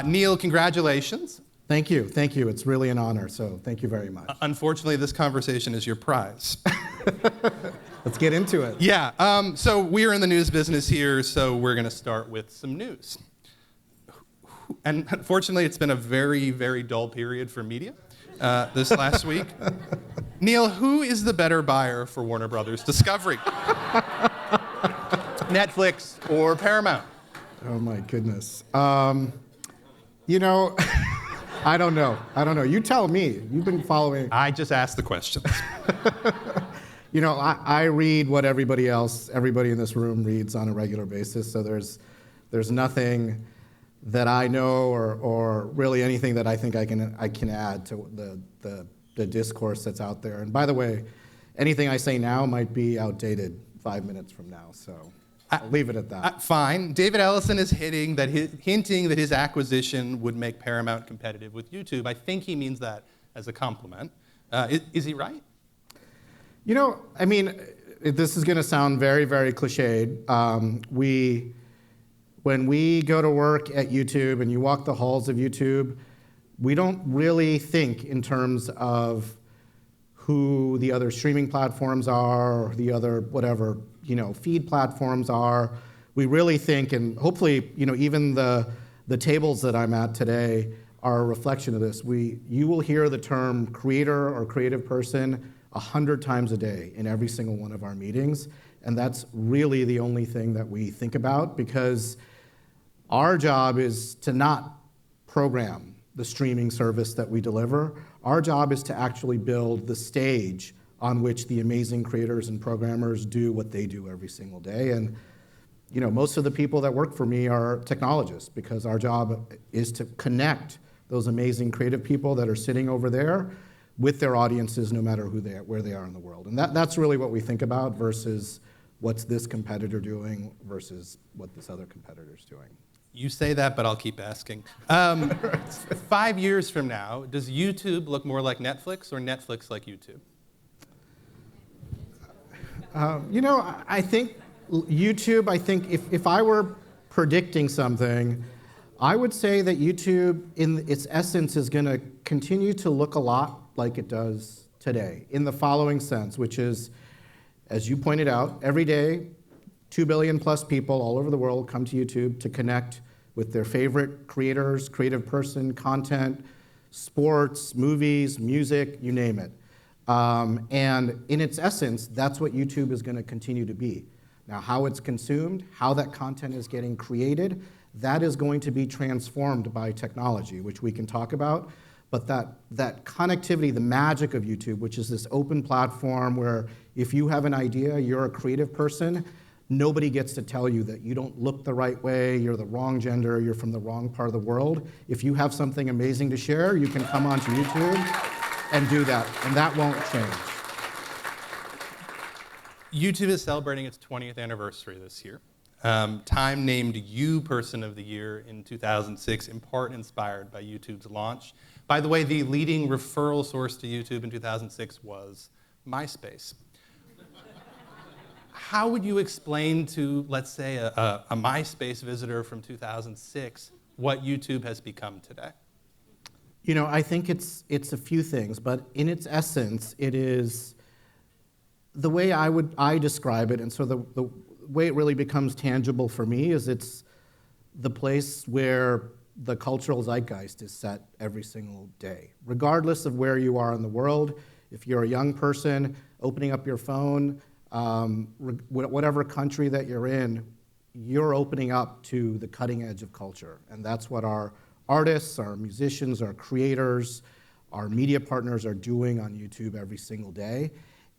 Neal, congratulations. Thank you. Thank you. It's really an honor, so thank you very much. Unfortunately, this conversation is your prize. Let's get into it. Yeah, so we're in the news business here, so we're going to start with some news. And unfortunately, it's been a very, very dull period for media this last week. Neal, who is the better buyer for Warner Brothers Discovery? Netflix or Paramount? Oh my goodness. You know, I don't know. You tell me. You've been following. I just asked the questions. You know, I read what everybody in this room reads on a regular basis, so there's nothing that I know or really anything that I think I can add to the discourse that's out there. And by the way, anything I say now might be outdated 5 minutes from now, so I'll leave it at that. Fine. David Ellison is hinting that his acquisition would make Paramount competitive with YouTube. I think he means that as a compliment. Is he right? You know, I mean, this is going to sound very, very cliched. When we go to work at YouTube and you walk the halls of YouTube, we don't really think in terms of who the other streaming platforms are or the other whatever, feed platforms are. We really think, and hopefully, even the tables that I'm at today are a reflection of this. You will hear the term creator or creative person 100 times a day in every single one of our meetings, and that's really the only thing that we think about, because our job is to not program the streaming service that we deliver. Our job is to actually build the stage on which the amazing creators and programmers do what they do every single day. And most of the people that work for me are technologists, because our job is to connect those amazing creative people that are sitting over there with their audiences, no matter where they are in the world. And that's really what we think about versus what's this competitor doing versus what this other competitor's doing. You say that, but I'll keep asking. 5 years from now, does YouTube look more like Netflix or Netflix like YouTube? I think YouTube, if I were predicting something, I would say that YouTube, in its essence, is going to continue to look a lot like it does today, in the following sense, which is, as you pointed out, every day, 2 billion plus people all over the world come to YouTube to connect with their favorite creators, creative person, content, sports, movies, music, you name it. And in its essence, that's what YouTube is going to continue to be. Now, how it's consumed, how that content is getting created, that is going to be transformed by technology, which we can talk about. But that connectivity, the magic of YouTube, which is this open platform where if you have an idea, you're a creative person, nobody gets to tell you that you don't look the right way, you're the wrong gender, you're from the wrong part of the world. If you have something amazing to share, you can come onto YouTube and do that, and that won't change. YouTube is celebrating its 20th anniversary this year. Time named you Person of the Year in 2006, in part inspired by YouTube's launch. By the way, the leading referral source to YouTube in 2006 was MySpace. How would you explain to, let's say, a MySpace visitor from 2006 what YouTube has become today? I think it's a few things, but in its essence, it is the way I describe it, and so the way it really becomes tangible for me is it's the place where the cultural zeitgeist is set every single day. Regardless of where you are in the world, if you're a young person, opening up your phone, whatever country that you're in, you're opening up to the cutting edge of culture. And that's what our artists, our musicians, our creators, our media partners are doing on YouTube every single day.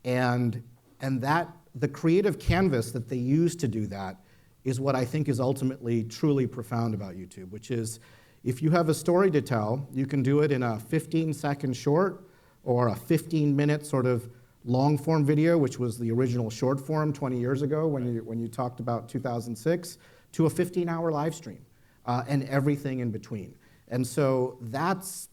And that the creative canvas that they use to do that is what I think is ultimately truly profound about YouTube, which is if you have a story to tell, you can do it in a 15-second short or a 15-minute sort of long-form video, which was the original short form 20 years ago when you talked about 2006, to a 15-hour live stream and everything in between. And so that's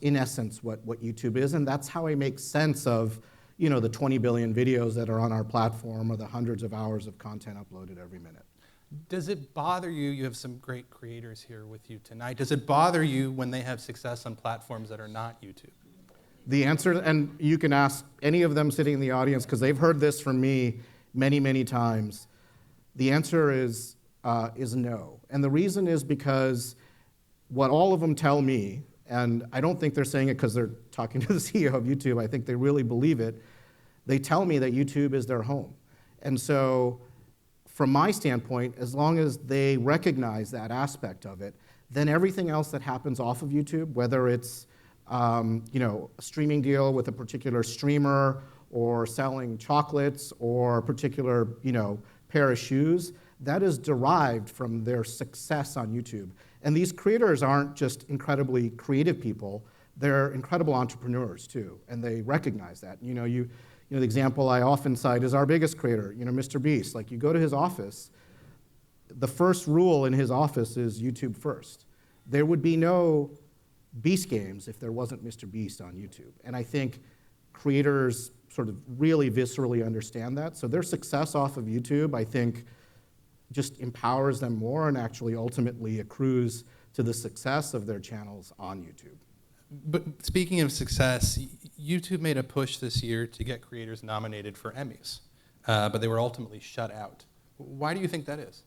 in essence what YouTube is, and that's how I make sense of the 20 billion videos that are on our platform or the hundreds of hours of content uploaded every minute. Does it bother you? You have some great creators here with you tonight. Does it bother you when they have success on platforms that are not YouTube? The answer, and you can ask any of them sitting in the audience, because they've heard this from me many, many times. The answer is no. And the reason is because what all of them tell me, and I don't think they're saying it because they're talking to the CEO of YouTube, I think they really believe it, they tell me that YouTube is their home. And so from my standpoint, as long as they recognize that aspect of it, then everything else that happens off of YouTube, whether it's a streaming deal with a particular streamer, or selling chocolates, or a particular pair of shoes, that is derived from their success on YouTube. And these creators aren't just incredibly creative people; they're incredible entrepreneurs too, and they recognize that. The example I often cite is our biggest creator, Mr. Beast. Like, you go to his office, the first rule in his office is YouTube first. There would be no Beast games if there wasn't Mr. Beast on YouTube. And I think creators sort of really viscerally understand that. So their success off of YouTube, I think, just empowers them more and actually ultimately accrues to the success of their channels on YouTube. But speaking of success, YouTube made a push this year to get creators nominated for Emmys, but they were ultimately shut out. Why do you think that is?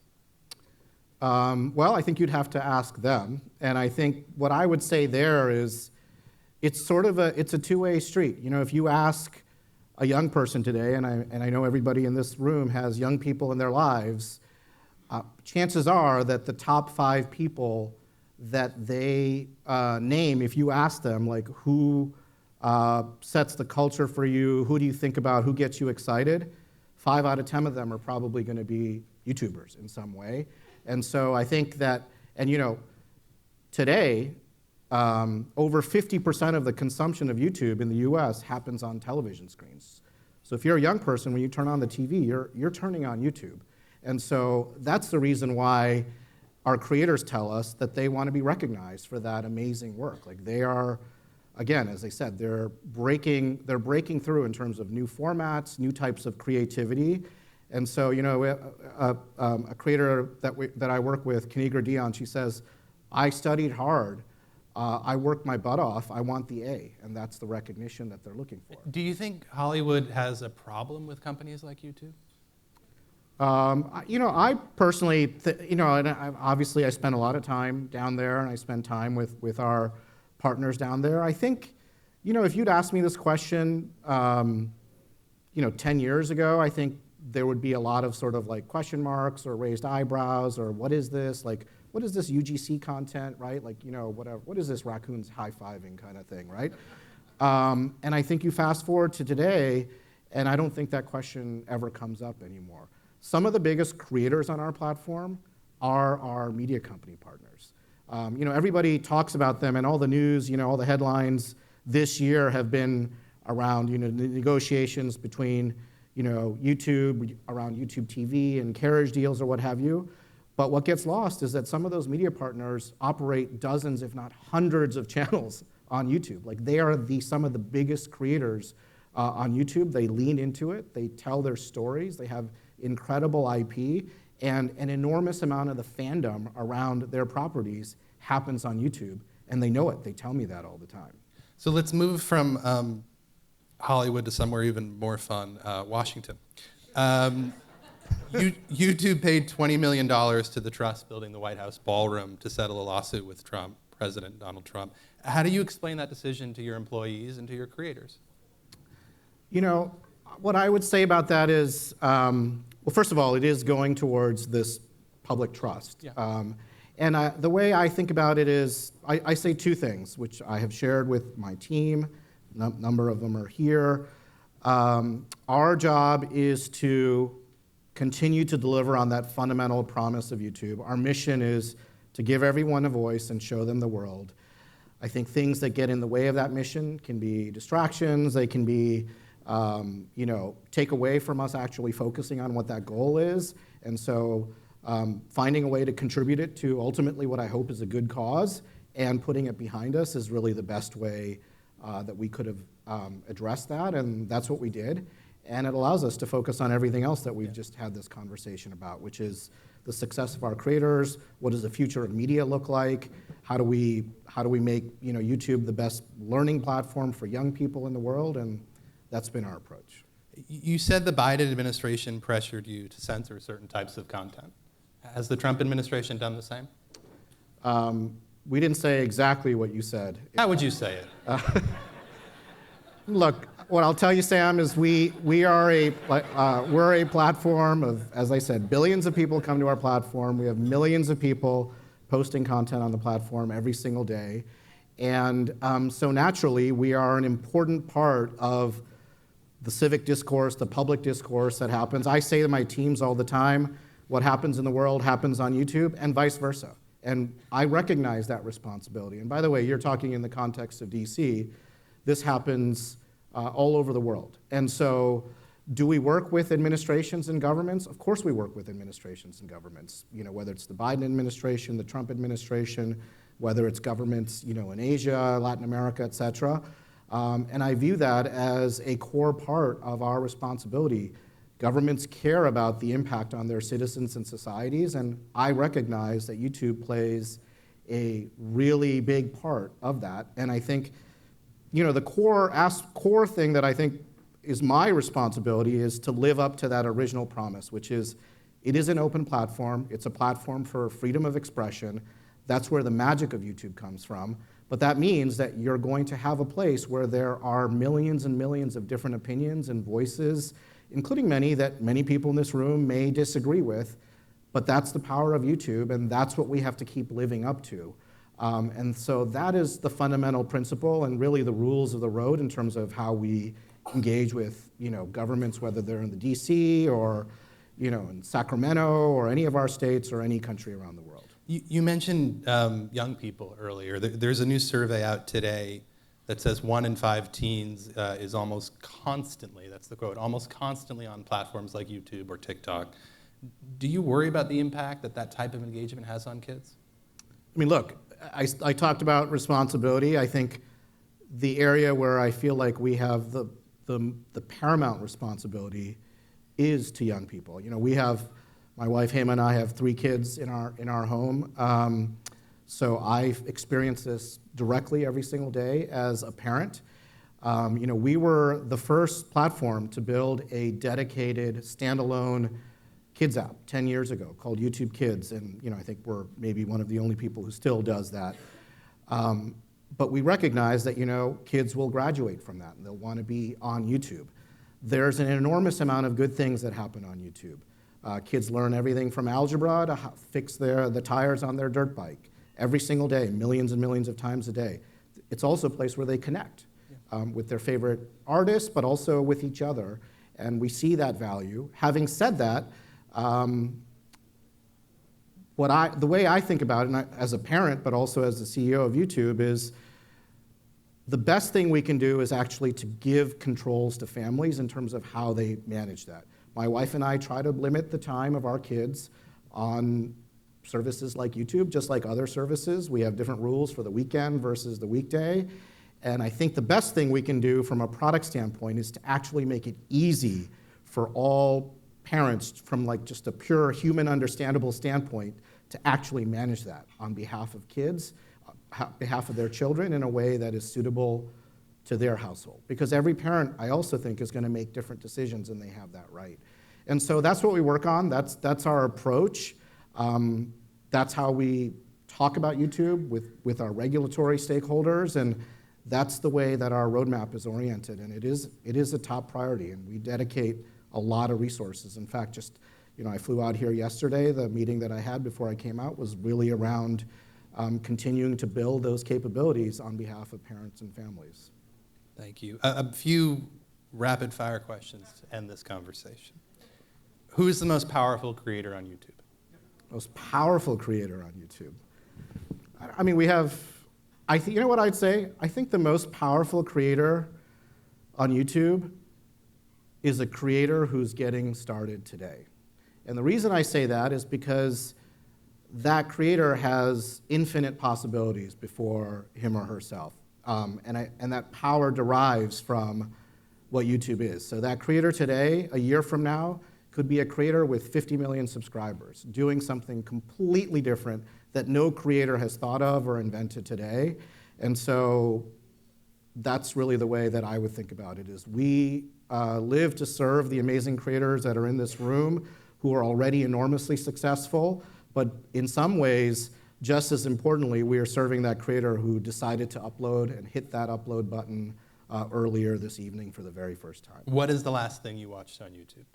Well, I think you'd have to ask them. And I think what I would say there is it's a two-way street. If you ask a young person today, and I know everybody in this room has young people in their lives, chances are that the top 5 people that they name, if you ask them, like, who sets the culture for you, who do you think about, who gets you excited, 5 out of 10 of them are probably going to be YouTubers in some way. And so I think that, today, over 50% of the consumption of YouTube in the US happens on television screens. So if you're a young person, when you turn on the TV, you're turning on YouTube. And so that's the reason why our creators tell us that they want to be recognized for that amazing work. Like, they are, again, as I said, they're breaking through in terms of new formats, new types of creativity. And so, a creator that I work with, Kanigra Dion, she says, I studied hard, I worked my butt off, I want the A, and that's the recognition that they're looking for. Do you think Hollywood has a problem with companies like YouTube? I personally, obviously I spend a lot of time down there, and I spend time with our partners down there. I think, if you'd asked me this question, 10 years ago, I think there would be a lot of sort of like question marks or raised eyebrows or what is this? Like, what is this UGC content, right? Like, whatever. What is this raccoons high-fiving kind of thing, right? And I think you fast forward to today, and I don't think that question ever comes up anymore. Some of the biggest creators on our platform are our media company partners. Everybody talks about them, and all the news, all the headlines this year have been around, the negotiations between, YouTube, around YouTube TV and carriage deals or what have you. But what gets lost is that some of those media partners operate dozens, if not hundreds, of channels on YouTube. Like, they are some of the biggest creators on YouTube. They lean into it. They tell their stories. They have incredible IP, and an enormous amount of the fandom around their properties happens on YouTube, and they know it. They tell me that all the time. So let's move from Hollywood to somewhere even more fun, Washington. YouTube paid $20 million to the trust building the White House ballroom to settle a lawsuit with President Donald Trump. How do you explain that decision to your employees and to your creators? What I would say about that is, well, first of all, it is going towards this public trust. Yeah. And the way I think about it is, I say 2 things, which I have shared with my team. A number of them are here. Our job is to continue to deliver on that fundamental promise of YouTube. Our mission is to give everyone a voice and show them the world. I think things that get in the way of that mission can be distractions. They can be, take away from us actually focusing on what that goal is. And so finding a way to contribute it to ultimately what I hope is a good cause and putting it behind us is really the best way that we could have addressed that. And that's what we did. And it allows us to focus on everything else that we've just had this conversation about, which is the success of our creators. What does the future of media look like? How do we make YouTube the best learning platform for young people in the world? And that's been our approach. You said the Biden administration pressured you to censor certain types of content. Has the Trump administration done the same? We didn't say exactly what you said. How would you say it? Look, what I'll tell you, Sam, is we're a platform of, as I said, billions of people come to our platform. We have millions of people posting content on the platform every single day. And so naturally, we are an important part of the civic discourse, the public discourse that happens. I say to my teams all the time, what happens in the world happens on YouTube, and vice versa. And I recognize that responsibility. And by the way, you're talking in the context of DC. This happens all over the world. And so do we work with administrations and governments? Of course we work with administrations and governments, whether it's the Biden administration, the Trump administration, whether it's governments in Asia, Latin America, et cetera. And I view that as a core part of our responsibility. Governments care about the impact on their citizens and societies, and I recognize that YouTube plays a really big part of that. And I think, the core thing that I think is my responsibility is to live up to that original promise, which is it is an open platform. It's a platform for freedom of expression. That's where the magic of YouTube comes from. But that means that you're going to have a place where there are millions and millions of different opinions and voices, including many that many people in this room may disagree with, but that's the power of YouTube, and that's what we have to keep living up to. And so that is the fundamental principle and really the rules of the road in terms of how we engage with governments, whether they're in the DC or in Sacramento or any of our states or any country around the world. You mentioned young people earlier. There's a new survey out today that says 1 in 5 teens is almost constantly, that's the quote, almost constantly on platforms like YouTube or TikTok. Do you worry about the impact that type of engagement has on kids? I mean, look, I talked about responsibility. I think the area where I feel like we have the paramount responsibility is to young people. We have, my wife Hema and I have 3 kids in our home. So I've experienced this directly every single day as a parent. We were the first platform to build a dedicated standalone kids app 10 years ago called YouTube Kids, and I think we're maybe one of the only people who still does that. But we recognize that kids will graduate from that and they'll want to be on YouTube. There's an enormous amount of good things that happen on YouTube. Kids learn everything from algebra to fix the tires on their dirt bike every single day, millions and millions of times a day. It's also a place where they connect with their favorite artists, but also with each other, and we see that value. Having said that, the way I think about it, and as a parent, but also as the CEO of YouTube, is the best thing we can do is actually to give controls to families in terms of how they manage that. My wife and I try to limit the time of our kids on services like YouTube, just like other services. We have different rules for the weekend versus the weekday. And I think the best thing we can do from a product standpoint is to actually make it easy for all parents from just a pure human understandable standpoint to actually manage that on behalf of kids, on behalf of their children in a way that is suitable to their household. Because every parent, I also think, is going to make different decisions and they have that right. And so that's what we work on. That's our approach. That's how we talk about YouTube with our regulatory stakeholders, and that's the way that our roadmap is oriented. And it is a top priority, and we dedicate a lot of resources. In fact, I flew out here yesterday. The meeting that I had before I came out was really around continuing to build those capabilities on behalf of parents and families. Thank you. A few rapid-fire questions to end this conversation. Who is the most powerful creator on YouTube? Most powerful creator on YouTube. I mean, we have, you know what I'd say? I think the most powerful creator on YouTube is a creator who's getting started today. And the reason I say that is because that creator has infinite possibilities before him or herself. And that power derives from what YouTube is. So that creator today, a year from now, could be a creator with 50 million subscribers, doing something completely different that no creator has thought of or invented today. And so that's really the way that I would think about it, is we live to serve the amazing creators that are in this room who are already enormously successful, but in some ways, just as importantly, we are serving that creator who decided to upload and hit that upload button earlier this evening for the very first time. What is the last thing you watched on YouTube?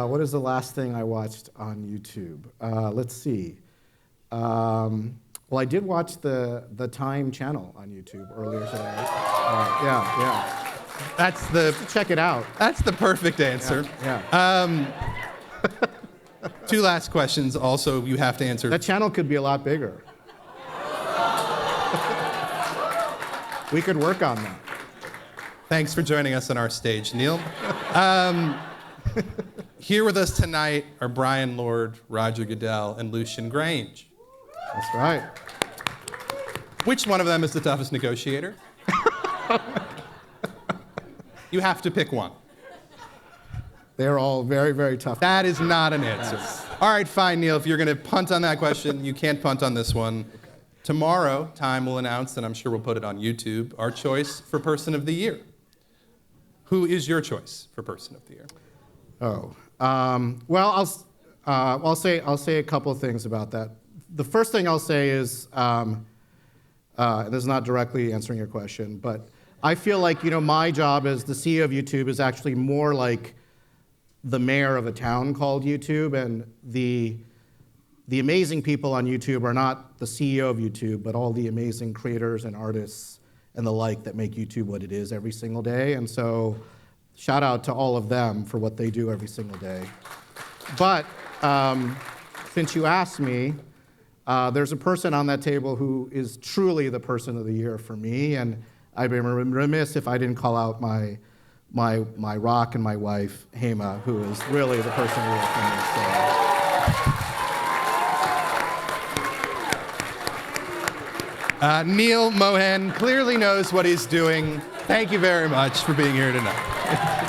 What is the last thing I watched on YouTube? Let's see. Well, I did watch the Time channel on YouTube earlier today. Yeah. Check it out. That's the perfect answer. Yeah. Two last questions. Also, you have to answer. That channel could be a lot bigger. We could work on that. Thanks for joining us on our stage, Neal. Here with us tonight are Brian Lord, Roger Goodell, and Lucian Grange. That's right. Which one of them is the toughest negotiator? You have to pick one. They're all very, very tough. That is not an answer. All right, fine, Neal. If you're going to punt on that question, you can't punt on this one. Okay. Tomorrow, Time will announce, and I'm sure we'll put it on YouTube, our choice for Person of the Year. Who is your choice for Person of the Year? Well, I'll say a couple of things about that. The first thing I'll say is, and this is not directly answering your question, but I feel like my job as the CEO of YouTube is actually more like the mayor of a town called YouTube, and the amazing people on YouTube are not the CEO of YouTube, but all the amazing creators and artists and the like that make YouTube what it is every single day. And so, shout out to all of them for what they do every single day. But since you asked me, there's a person on that table who is truly the Person of the Year for me, and I'd be remiss if I didn't call out my rock and my wife, Hema, who is really the Person of the Year for me. Neal Mohan clearly knows what he's doing. Thank you very much for being here tonight.